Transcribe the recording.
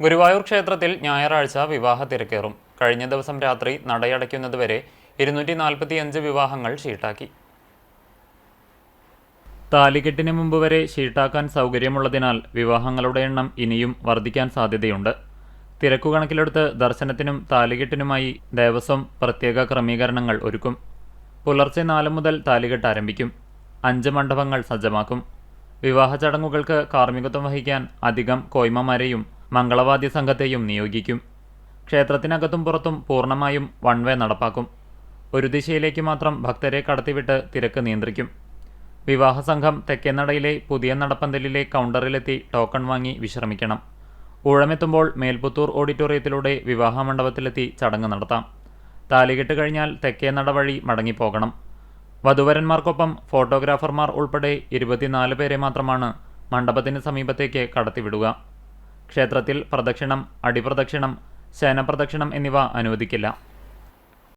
ഗുരുവായൂർ ക്ഷേത്രത്തിൽ ഞായറാഴ്ച വിവാഹ തിരക്കേറും. കഴിഞ്ഞ ദിവസം രാത്രി നടയടയ്ക്കുന്നതുവരെ 245 വിവാഹങ്ങൾ ഷീട്ടാക്കി. താലികെട്ടിന് മുമ്പ് വരെ ഷീട്ടാക്കാൻ സൗകര്യമുള്ളതിനാൽ വിവാഹങ്ങളുടെ എണ്ണം ഇനിയും വർദ്ധിക്കാൻ സാധ്യതയുണ്ട്. തിരക്കുകണക്കിലെടുത്ത് ദർശനത്തിനും താലികെട്ടിനുമായി ദേവസ്വം പ്രത്യേക ക്രമീകരണങ്ങൾ ഒരുക്കും. പുലർച്ചെ 4 മുതൽ താലികെട്ട് ആരംഭിക്കും. 5 മണ്ഡപങ്ങൾ സജ്ജമാക്കും. വിവാഹ ചടങ്ങുകൾക്ക് കാർമ്മികത്വം വഹിക്കാൻ അധികം കോയ്മമാരെയും മംഗളവാദ്യ സംഘത്തെയും നിയോഗിക്കും. ക്ഷേത്രത്തിനകത്തും പുറത്തും പൂർണ്ണമായും വൺ വേ നടപ്പാക്കും. ഒരു ദിശയിലേക്ക് മാത്രം ഭക്തരെ കടത്തിവിട്ട് തിരക്ക് നിയന്ത്രിക്കും. വിവാഹ സംഘം തെക്കേനടയിലെ പുതിയ നടപ്പന്തലിലെ കൗണ്ടറിലെത്തി ടോക്കൺ വാങ്ങി വിശ്രമിക്കണം. ഊഴമെത്തുമ്പോൾ മേൽപുത്തൂർ ഓഡിറ്റോറിയത്തിലൂടെ വിവാഹ മണ്ഡപത്തിലെത്തി ചടങ്ങ് നടത്താം. താലികെട്ട് കഴിഞ്ഞാൽ തെക്കേനട വഴി മടങ്ങിപ്പോകണം. വധുവരന്മാർക്കൊപ്പം ഫോട്ടോഗ്രാഫർമാർ ഉൾപ്പെടെ 24 പേരെ മാത്രമാണ് മണ്ഡപത്തിന് സമീപത്തേക്ക് കടത്തിവിടുക. ക്ഷേത്രത്തിൽ പ്രദക്ഷിണം, അടിപ്രദക്ഷിണം, ശയനപ്രദക്ഷിണം എന്നിവ അനുവദിക്കില്ല.